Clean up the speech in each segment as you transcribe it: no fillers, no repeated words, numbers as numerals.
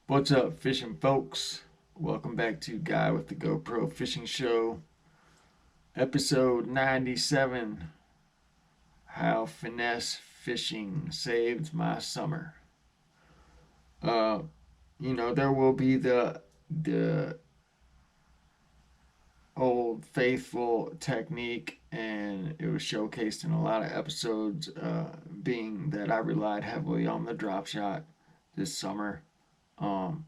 What's up, fishing folks? Welcome back to Guy with the GoPro Fishing Show, episode 97. How Finesse Fishing Saved My Summer. Uh, there will be the old faithful technique, and it was showcased in a lot of episodes, being that I relied heavily on the drop shot this summer. Um,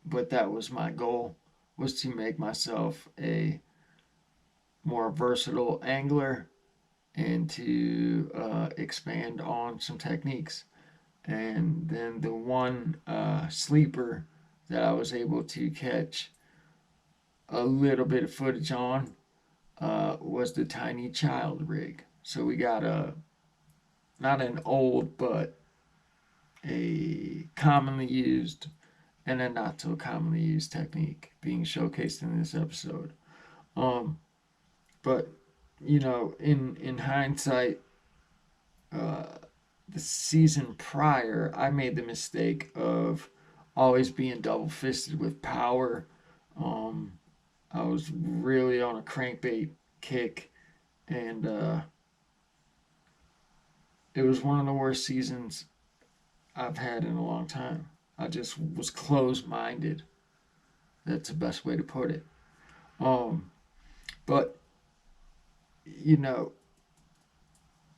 but that was my goal, was to make myself a more versatile angler and to expand on some techniques. And then the one sleeper that I was able to catch a little bit of footage on was the tiny child rig. So we got not an old, but a commonly used and a not so commonly used technique being showcased in this episode. Um, but in hindsight, uh, the season prior, I made the mistake of always being double fisted with power. Um, I was really on a crankbait kick, and it was one of the worst seasons I've had in a long time. I just was closed minded. That's the best way to put it. Um, but you know,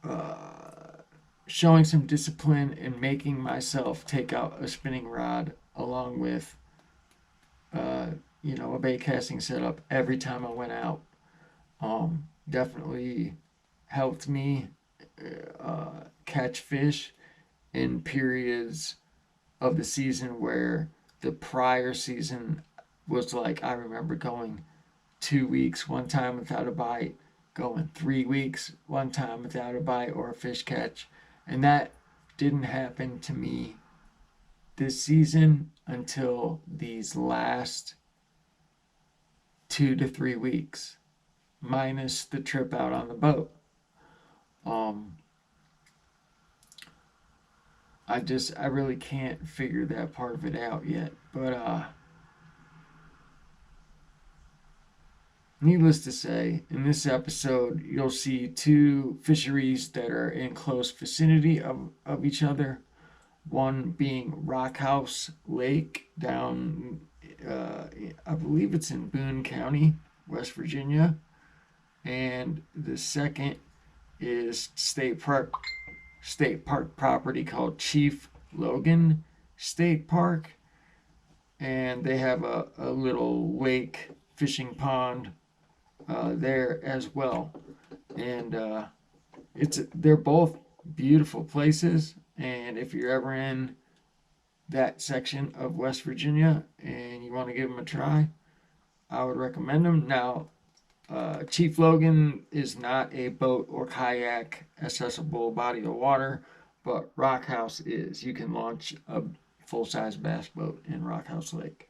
uh, showing some discipline and making myself take out a spinning rod along with uh, a bait casting setup every time I went out, definitely helped me catch fish in periods of the season where the prior season was like, I remember going 2 weeks one time without a bite, going 3 weeks one time without a bite or a fish catch. And that didn't happen to me this season until these last 2 to 3 weeks, minus the trip out on the boat. Um, I really can't figure that part of it out yet. But needless to say, in this episode, you'll see two fisheries that are in close vicinity of each other. One being Rockhouse Lake down, I believe it's in Boone County, West Virginia. And the second is state park property called Chief Logan State Park. And they have a little lake fishing pond there as well. And they're both beautiful places. And if you're ever in that section of West Virginia and you want to give them a try, I would recommend them. Now, Chief Logan is not a boat or kayak accessible body of water, but Rockhouse is. You can launch a full size bass boat in Rockhouse Lake.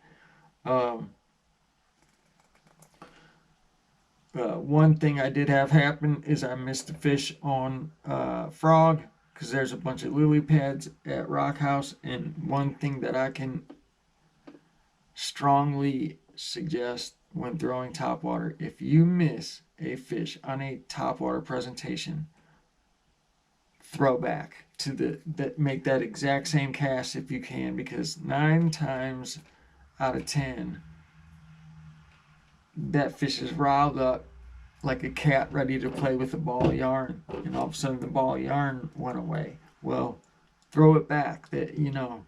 Um, one thing I did have happen is I missed a fish on frog because there's a bunch of lily pads at Rockhouse. And one thing that I can strongly suggest when throwing topwater, if you miss a fish on a topwater presentation, throw back to make that exact same cast if you can, because 9 times out of 10 that fish is riled up like a cat ready to play with a ball of yarn, and all of a sudden the ball of yarn went away. Well, throw it back. 9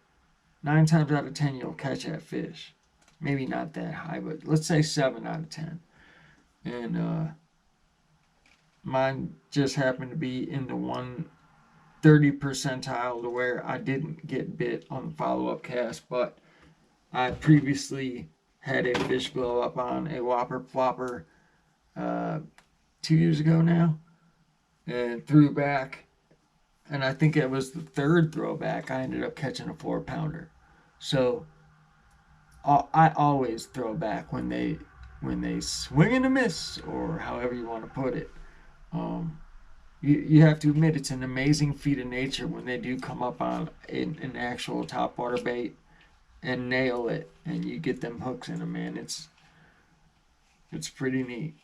times out of 10 you'll catch that fish. Maybe not that high, but let's say 7 out of 10. And mine just happened to be in the 130 percentile to where I didn't get bit on the follow-up cast, but I previously had a fish blow up on a whopper plopper 2 years ago now, and threw back, and I think it was the third throwback I ended up catching a 4 pounder. So I always throw back when they swing and a miss, or however you want to put it. You have to admit it's an amazing feat of nature when they do come up on an actual topwater bait and nail it, and you get them hooks in them, man. It's pretty neat.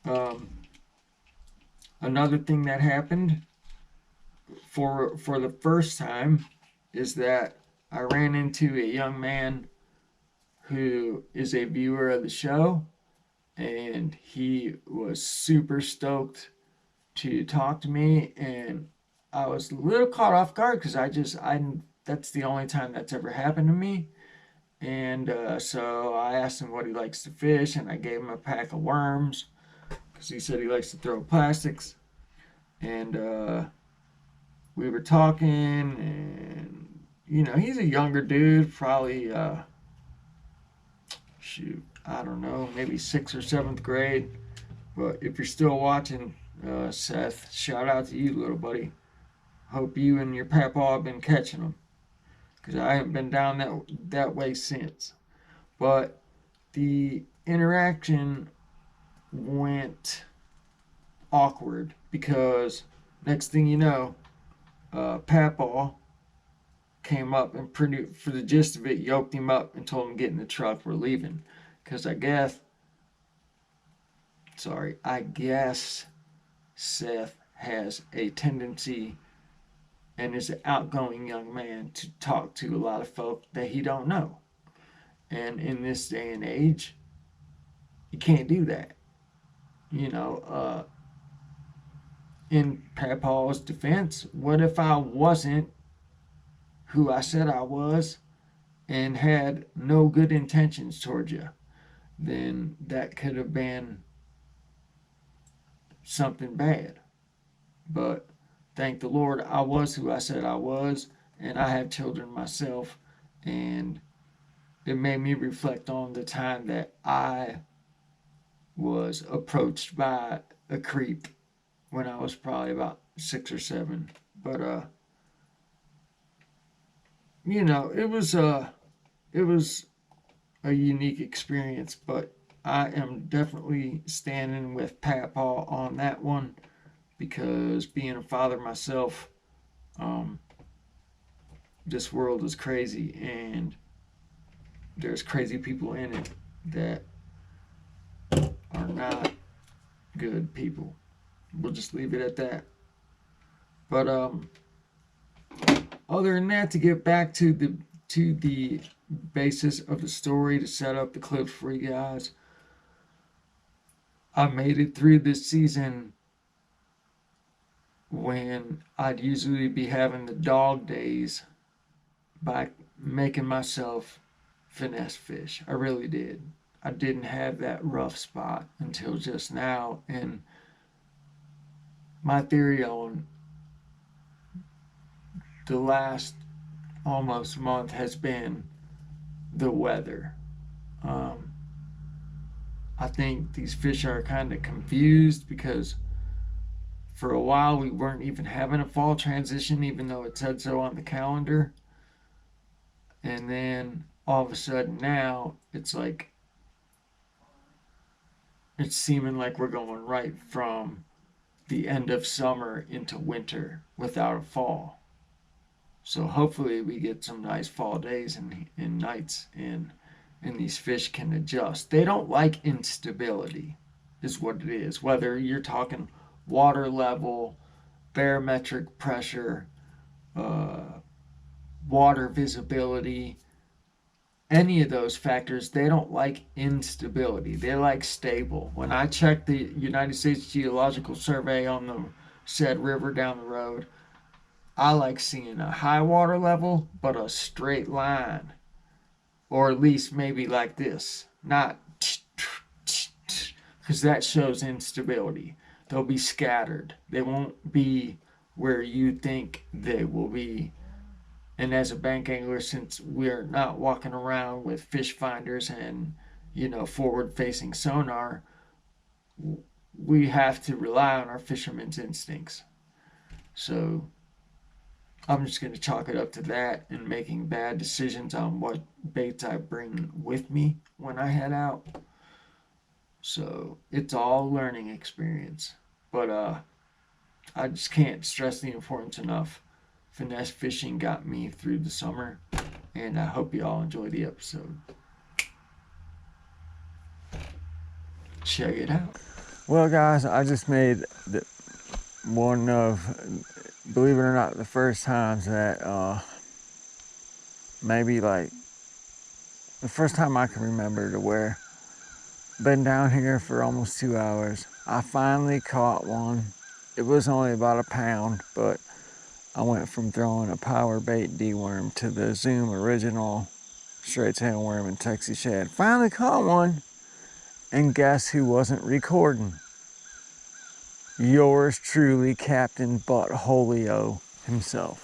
Um, Another thing that happened for the first time is that I ran into a young man who is a viewer of the show, and he was super stoked to talk to me, and I was a little caught off guard because I that's the only time that's ever happened to me. And so I asked him what he likes to fish, and I gave him a pack of worms because he said he likes to throw plastics. And we were talking, and he's a younger dude, probably shoot, I don't know, maybe 6th or 7th grade. But if you're still watching, Seth, shout out to you, little buddy. Hope you and your papa have been catching them, because I haven't been down that way since. But the interaction went awkward because next thing you know, Papa came up and for the gist of it, yoked him up and told him get in the truck, we're leaving. Because I guess Seth has a tendency and is an outgoing young man to talk to a lot of folk that he don't know. And in this day and age, you can't do that. In Papa's defense, what if I wasn't who I said I was and had no good intentions towards you? Then that could have been something bad. But thank the Lord, I was who I said I was, and I have children myself, and it made me reflect on the time that I was approached by a creep when I was probably about 6 or 7. But it was a unique experience. But I am definitely standing with Papa on that one, because being a father myself, this world is crazy, and there's crazy people in it that are not good people. We'll just leave it at that. But other than that, to get back to the basis of the story, to set up the clips for you guys, I made it through this season when I'd usually be having the dog days by making myself finesse fish. I really did. I didn't have that rough spot until just now, and my theory on the last almost month has been the weather. I think these fish are kind of confused because for a while we weren't even having a fall transition, even though it said so on the calendar. And then all of a sudden now it's like it's seeming like we're going right from the end of summer into winter without a fall. So hopefully we get some nice fall days and nights, and these fish can adjust. They don't like instability, is what it is. Whether you're talking water level, barometric pressure, water visibility, any of those factors, they don't like instability. They like stable. When I checked the United States Geological Survey on the said river down the road, I like seeing a high water level, but a straight line. Or at least maybe like this. Not because that shows instability. They'll be scattered. They won't be where you think they will be. And as a bank angler, since we're not walking around with fish finders and, forward facing sonar, we have to rely on our fisherman's instincts. So I'm just going to chalk it up to that and making bad decisions on what baits I bring with me when I head out. So it's all learning experience. But I just can't stress the importance enough. Finesse fishing got me through the summer, and I hope you all enjoy the episode. Check it out. Well, guys, I just made one of, believe it or not, the first times that maybe like the first time I can remember to where been down here for almost 2 hours. I finally caught one. It was only about a pound, but I went from throwing a power bait D-worm to the Zoom original straight tail worm in Texas shad. Finally caught one, and guess who wasn't recording? Yours truly, Captain Buttholio himself.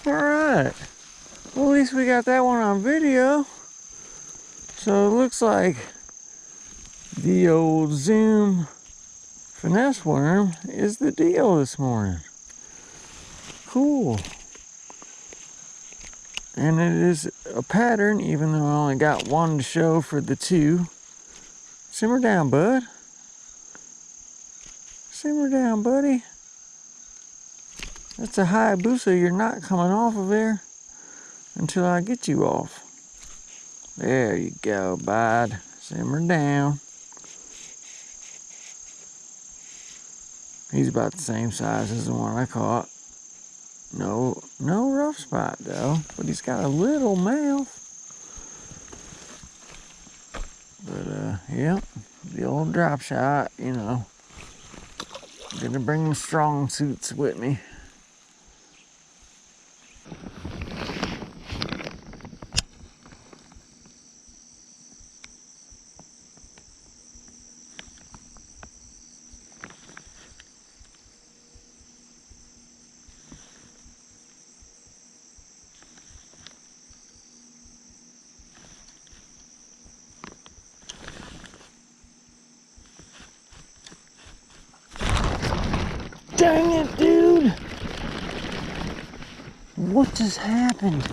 Alright, well, at least we got that one on video. So it looks like the old Zoom Finesse worm is the deal this morning. Cool. And it is a pattern, even though I only got one to show for the two. Simmer down, bud. Simmer down, buddy. That's a Hayabusa. You're not coming off of there until I get you off. There you go, bud. Simmer down. He's about the same size as the one I caught. No rough spot though, but he's got a little mouth. But yeah, the old drop shot, you know. Gonna bring the strong suits with me. Dang it, dude! What just happened?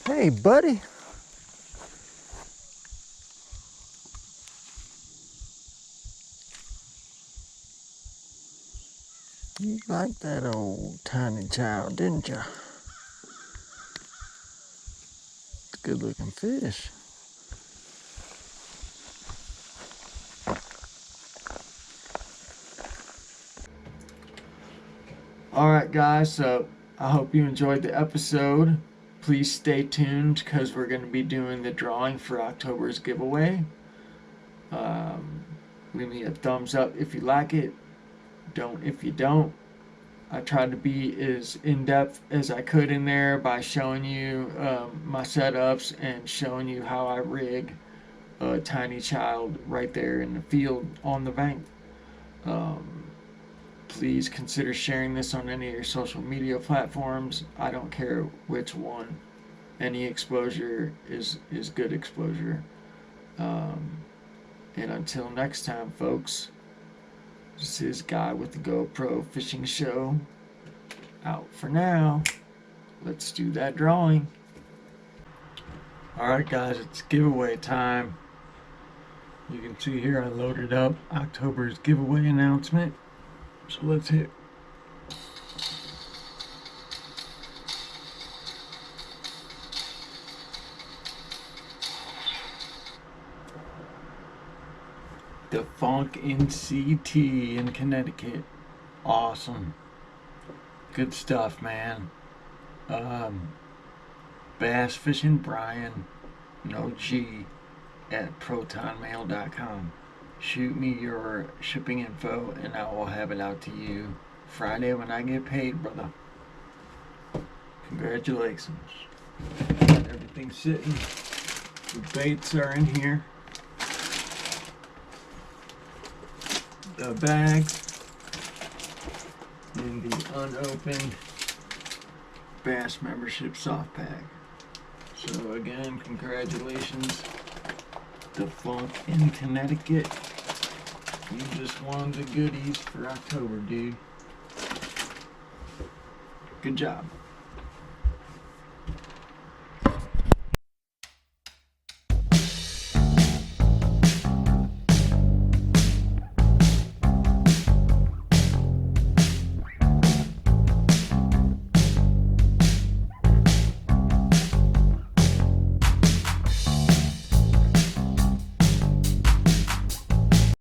Hey, buddy. You liked that old tiny child, didn't you? It's a good looking fish. Alright guys, so I hope you enjoyed the episode. Please stay tuned because we're going to be doing the drawing for October's giveaway. Leave me a thumbs up if you like it. Don't if you don't. I tried to be as in-depth as I could in there by showing you my setups and showing you how I rig a tiny child right there in the field on the bank. Please consider sharing this on any of your social media platforms. I don't care which one. Any exposure is good exposure. And until next time, folks, this is Guy with the GoPro Fishing Show. Out for now. Let's do that drawing. Alright guys, it's giveaway time. You can see here I loaded up October's giveaway announcement. So let's hit. The Funk NCT in Connecticut. Awesome. Good stuff, man. Bass Fishing Brian, no G, at protonmail.com. Shoot me your shipping info and I will have it out to you Friday when I get paid, brother. Congratulations. Everything's sitting. The baits are in here. The bags. And the unopened Bass Membership Soft Pack. So again, congratulations. The Funk in Connecticut. You just won the goodies for October, dude. Good job.